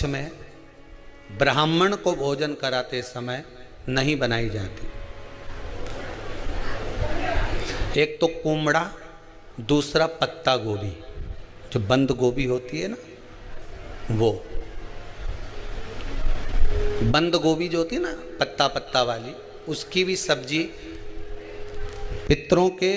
में ब्राह्मण को भोजन कराते समय नहीं बनाई जाती। एक तो कुमड़ा, दूसरा पत्ता गोभी, जो बंद गोभी होती है ना, वो बंद गोभी जो होती है ना पत्ता पत्ता वाली, उसकी भी सब्जी पितरों के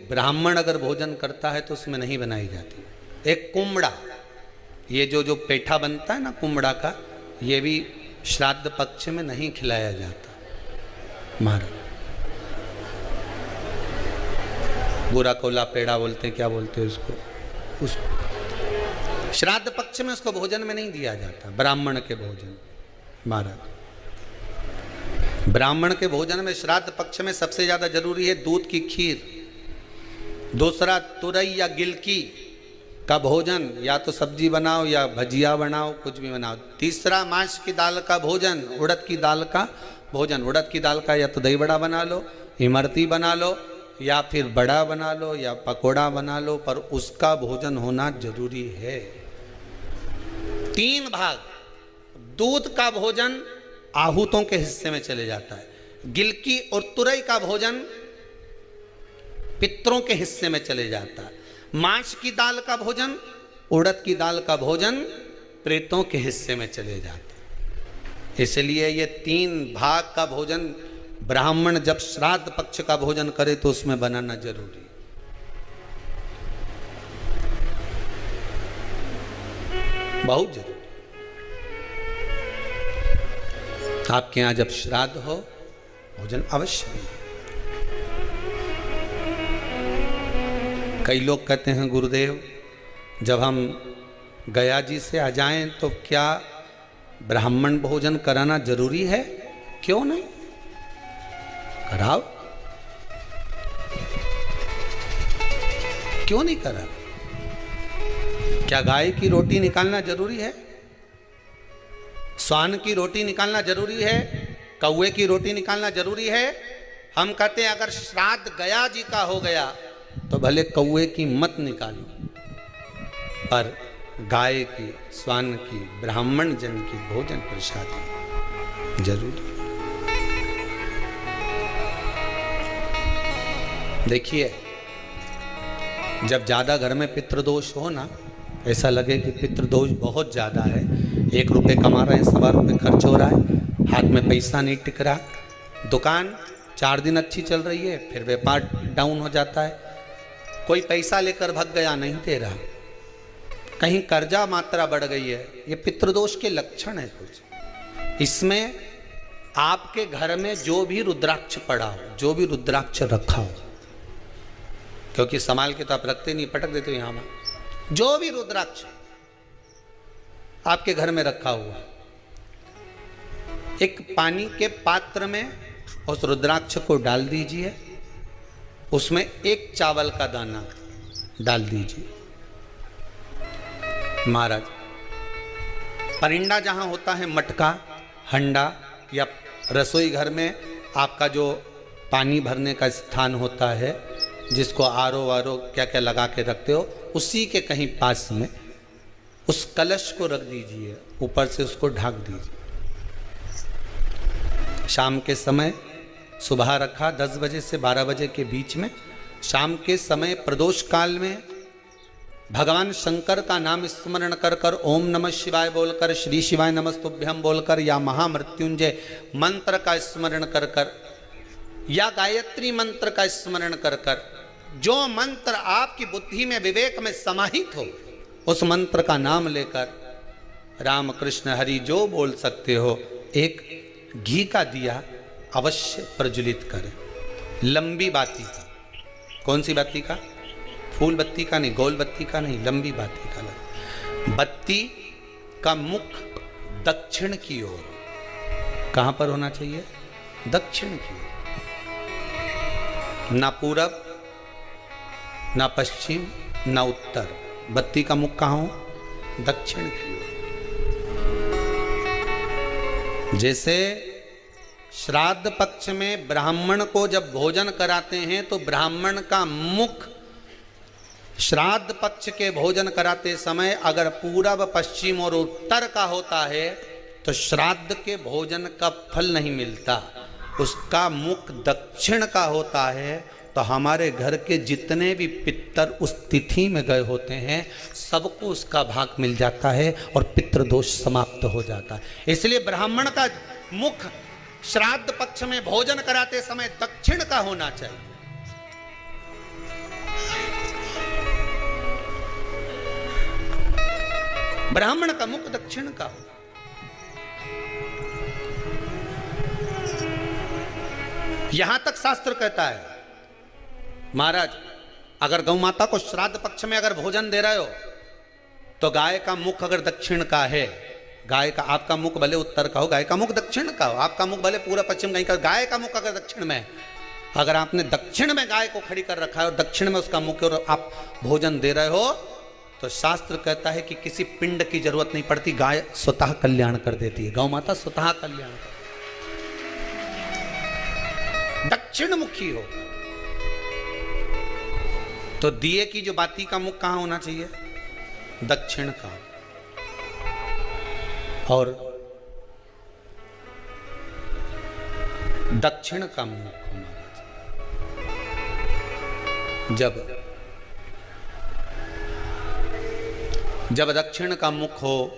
ब्राह्मण अगर भोजन करता है तो उसमें नहीं बनाई जाती। एक कुमड़ा, ये जो पेठा बनता है ना कुमड़ा का, ये भी श्राद्ध पक्ष में नहीं खिलाया जाता। महाराज बुरा कोला पेड़ा बोलते हैं, क्या बोलते हैं उसको, श्राद्ध पक्ष में उसको भोजन में नहीं दिया जाता। ब्राह्मण के भोजन, महाराज ब्राह्मण के भोजन में श्राद्ध पक्ष में सबसे ज्यादा जरूरी है दूध की खीर, दूसरा तुरई या गिलकी का भोजन, या तो सब्जी बनाओ या भजिया बनाओ, कुछ भी बनाओ। तीसरा मांस की दाल का भोजन, उड़द की दाल का भोजन। उड़द की दाल का या तो दही बड़ा बना लो, इमरती बना लो, या फिर बड़ा बना लो, या पकोड़ा बना लो, पर उसका भोजन होना जरूरी है। 3 भाग दूध का भोजन आहूतों के हिस्से में चले जाता है, गिलकी और तुरई का भोजन पितरों के हिस्से में चले जाता है, मांस की दाल का भोजन, उड़द की दाल का भोजन प्रेतों के हिस्से में चले जाते हैं। इसलिए ये 3 भाग का भोजन ब्राह्मण जब श्राद्ध पक्ष का भोजन करे तो उसमें बनाना जरूरी। बहुत जरूरी। आपके यहां जब श्राद्ध हो भोजन अवश्य भी। कई लोग कहते हैं गुरुदेव जब हम गया जी से आ जाएं तो क्या ब्राह्मण भोजन कराना जरूरी है? क्यों नहीं, कराओ, क्यों नहीं करा? क्या गाय की रोटी निकालना जरूरी है? स्वान की रोटी निकालना जरूरी है? कौवे की रोटी निकालना जरूरी है? हम कहते हैं अगर श्राद्ध गया जी का हो गया तो भले कौवे की मत निकालो, पर गाय की, स्वान की, ब्राह्मण जन की भोजन प्रसादी जरूरी। देखिए जब ज्यादा घर में पितृदोष हो ना, ऐसा लगे कि पितृदोष बहुत ज्यादा है, 1 रुपये कमा रहे हैं, 1.25 रुपये खर्च हो रहा है, हाथ में पैसा नहीं टिक रहा, दुकान 4 दिन अच्छी चल रही है, फिर व्यापार डाउन हो जाता है, कोई पैसा लेकर भग गया, नहीं दे रहा, कहीं कर्जा मात्रा बढ़ गई है, ये पितृदोष के लक्षण है कुछ। इसमें आपके घर में जो भी रुद्राक्ष पड़ा हो, जो भी रुद्राक्ष रखा हो, क्योंकि संभाल के तो आप रखते नहीं, पटक देते हो यहाँ में, जो भी रुद्राक्ष आपके घर में रखा हुआ, एक पानी के पात्र में उस रुद्राक्ष को डाल दीजिए, उसमें 1 चावल का दाना डाल दीजिए। महाराज परिंदा जहां होता है, मटका, हंडा या रसोई घर में आपका जो पानी भरने का स्थान होता है, जिसको आरो वारो क्या क्या लगा के रखते हो, उसी के कहीं पास में उस कलश को रख दीजिए, ऊपर से उसको ढक दीजिए। शाम के समय, सुबह रखा 10 बजे से 12 बजे के बीच में, शाम के समय प्रदोष काल में भगवान शंकर का नाम स्मरण कर कर, ओम नमः शिवाय बोलकर, श्री शिवाय नमस्तुभ्यम बोलकर, या महामृत्युंजय मंत्र का स्मरण कर कर, या गायत्री मंत्र का स्मरण कर कर, जो मंत्र आपकी बुद्धि में, विवेक में समाहित हो, उस मंत्र का नाम लेकर राम कृष्ण हरि जो बोल सकते हो, एक घी का दिया अवश्य प्रज्वलित करें, लंबी बाती का। कौन सी बाती का? फूल बत्ती का नहीं, गोल बत्ती का नहीं, लंबी बाती का। बत्ती का मुख दक्षिण की ओर, कहां पर होना चाहिए? दक्षिण की ओर, ना पूरब, ना पश्चिम, ना उत्तर। बत्ती का मुख कहां हो? दक्षिण की ओर। जैसे श्राद्ध पक्ष में ब्राह्मण को जब भोजन कराते हैं तो ब्राह्मण का मुख श्राद्ध पक्ष के भोजन कराते समय अगर पूरब, पश्चिम और उत्तर का होता है तो श्राद्ध के भोजन का फल नहीं मिलता। उसका मुख दक्षिण का होता है तो हमारे घर के जितने भी पितर उस तिथि में गए होते हैं सबको उसका भाग मिल जाता है और पितृदोष समाप्त हो जाता है। इसलिए ब्राह्मण का मुख श्राद्ध पक्ष में भोजन कराते समय दक्षिण का होना चाहिए। ब्राह्मण का मुख दक्षिण का हो। यहां तक शास्त्र कहता है महाराज अगर गौ माता को श्राद्ध पक्ष में अगर भोजन दे रहे हो तो गाय का मुख अगर दक्षिण का है, गाय का, आपका मुख भले उत्तर का हो, गाय का मुख दक्षिण का हो, आपका मुख भले पूरा पश्चिम कहीं का, गाय का मुख अगर दक्षिण में है, अगर आपने दक्षिण में गाय को खड़ी कर रखा है और दक्षिण में उसका मुख और आप भोजन दे रहे हो तो शास्त्र कहता है कि किसी पिंड की जरूरत नहीं पड़ती, गाय स्वतः कल्याण कर देती है, गौ माता स्वतः कल्याण कर। दक्षिण मुखी हो तो दिए की जो बाती का मुख कहां होना चाहिए? दक्षिण का। और दक्षिण का मुख हमारा जब दक्षिण का मुख हो,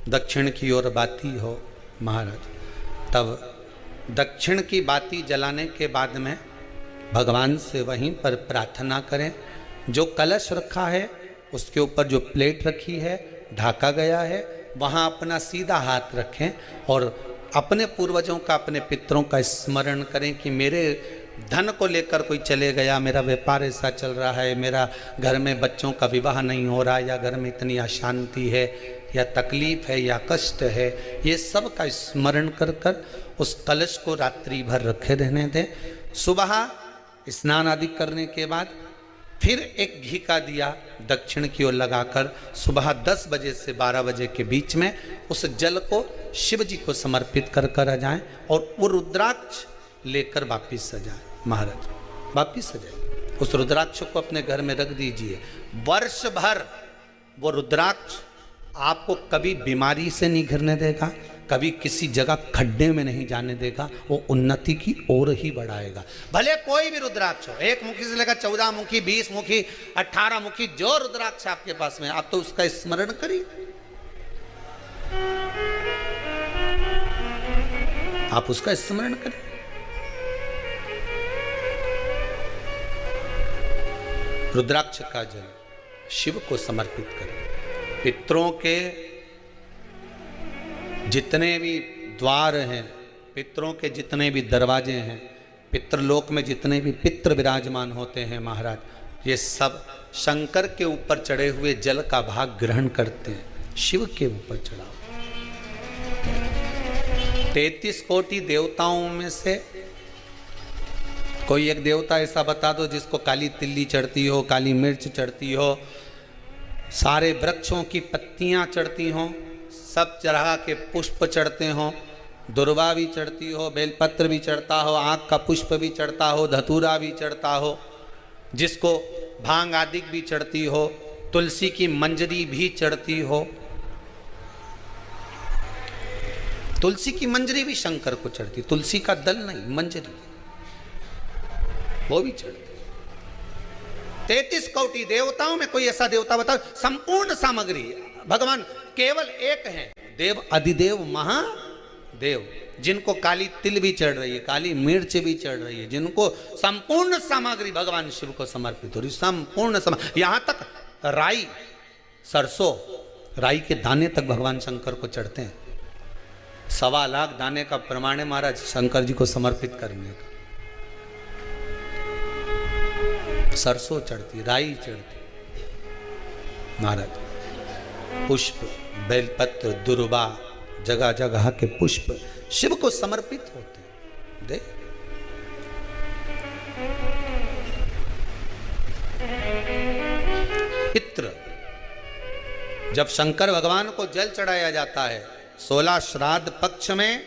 दक्षिण की ओर बाती हो महाराज, तब दक्षिण की बाती जलाने के बाद में भगवान से वहीं पर प्रार्थना करें। जो कलश रखा है उसके ऊपर जो प्लेट रखी है, ढाका गया है, वहाँ अपना सीधा हाथ रखें और अपने पूर्वजों का, अपने पितरों का स्मरण करें कि मेरे धन को लेकर कोई चले गया, मेरा व्यापार ऐसा चल रहा है, मेरा घर में बच्चों का विवाह नहीं हो रहा, या घर में इतनी अशांति है या तकलीफ है या कष्ट है, ये सब का स्मरण कर कर उस कलश को रात्रि भर रखे रहने दें। सुबह स्नान आदि करने के बाद फिर एक घी का दिया दक्षिण की ओर लगाकर सुबह 10 बजे से 12 बजे के बीच में उस जल को शिव जी को समर्पित कर कर आ जाएं और वो रुद्राक्ष लेकर वापिस सजाएं। महाराज वापिस सजाएं, उस रुद्राक्ष को अपने घर में रख दीजिए। वर्ष भर वो रुद्राक्ष आपको कभी बीमारी से नहीं घिरने देगा, कभी किसी जगह खड्डे में नहीं जाने देगा, वो उन्नति की ओर ही बढ़ाएगा। भले कोई भी रुद्राक्ष हो, 1 मुखी से लेकर 14 मुखी, 20 मुखी, 18 मुखी, जो रुद्राक्ष आपके पास में, आप तो उसका स्मरण करिए, आप उसका स्मरण करें। रुद्राक्ष का जल शिव को समर्पित करें। पितरों के जितने भी द्वार हैं, पितरों के जितने भी दरवाजे हैं, पितृलोक में जितने भी पितृ विराजमान होते हैं महाराज, ये सब शंकर के ऊपर चढ़े हुए जल का भाग ग्रहण करते हैं। शिव के ऊपर चढ़ाओ। 33 कोटि देवताओं में से कोई एक देवता ऐसा बता दो जिसको काली तिल्ली चढ़ती हो, काली मिर्च चढ़ती हो, सारे वृक्षों की पत्तियां चढ़ती हों, सब तरह के पुष्प चढ़ते हों, दुर्वा भी चढ़ती हो, बेलपत्र भी चढ़ता हो, आँख का पुष्प भी चढ़ता हो, धतूरा भी चढ़ता हो, जिसको भांग आदि भी चढ़ती हो, तुलसी की मंजरी भी चढ़ती हो। तुलसी की मंजरी भी शंकर को चढ़ती, तुलसी का दल नहीं, मंजरी वो भी चढ़ती। 33 कोटि देवताओं में कोई ऐसा देवता बताओ, संपूर्ण सामग्री भगवान केवल एक है, देव अधिदेव महादेव, जिनको काली तिल भी चढ़ रही है, काली मिर्च भी चढ़ रही है, जिनको संपूर्ण सामग्री भगवान शिव को समर्पित हो रही, संपूर्ण यहां तक राई, सरसों, राई के दाने तक भगवान शंकर को चढ़ते हैं। 1.25 लाख दाने का प्रमाण है महाराज शंकर जी को समर्पित करने का। सरसों चढ़ती, राई चढ़ती महाराज, पुष्प, बेलपत्र, दुर्वा, जगह जगह के पुष्प शिव को समर्पित होते हैं। दे पितृ, जब शंकर भगवान को जल चढ़ाया जाता है 16 श्राद्ध पक्ष में,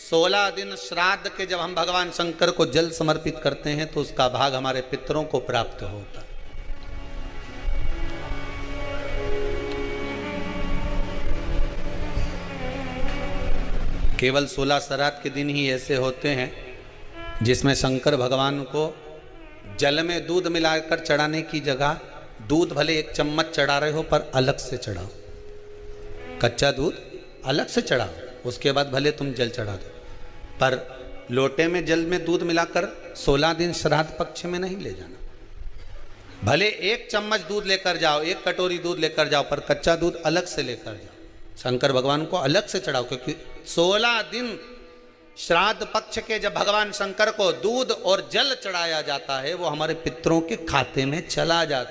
16 दिन श्राद्ध के जब हम भगवान शंकर को जल समर्पित करते हैं तो उसका भाग हमारे पितरों को प्राप्त होता है। केवल 16 श्राद्ध के दिन ही ऐसे होते हैं जिसमें शंकर भगवान को जल में दूध मिलाकर चढ़ाने की जगह दूध भले 1 चम्मच चढ़ा रहे हो पर अलग से चढ़ाओ, कच्चा दूध अलग से चढ़ाओ, उसके बाद भले तुम जल चढ़ा दो, पर लोटे में जल में दूध मिलाकर 16 दिन श्राद्ध पक्ष में नहीं ले जाना। भले 1 चम्मच दूध लेकर जाओ, 1 कटोरी दूध लेकर जाओ, पर कच्चा दूध अलग से लेकर जाओ, शंकर भगवान को अलग से चढ़ाओ। क्योंकि 16 दिन श्राद्ध पक्ष के जब भगवान शंकर को दूध और जल चढ़ाया जाता है वो हमारे पितरों के खाते में चला जाता है।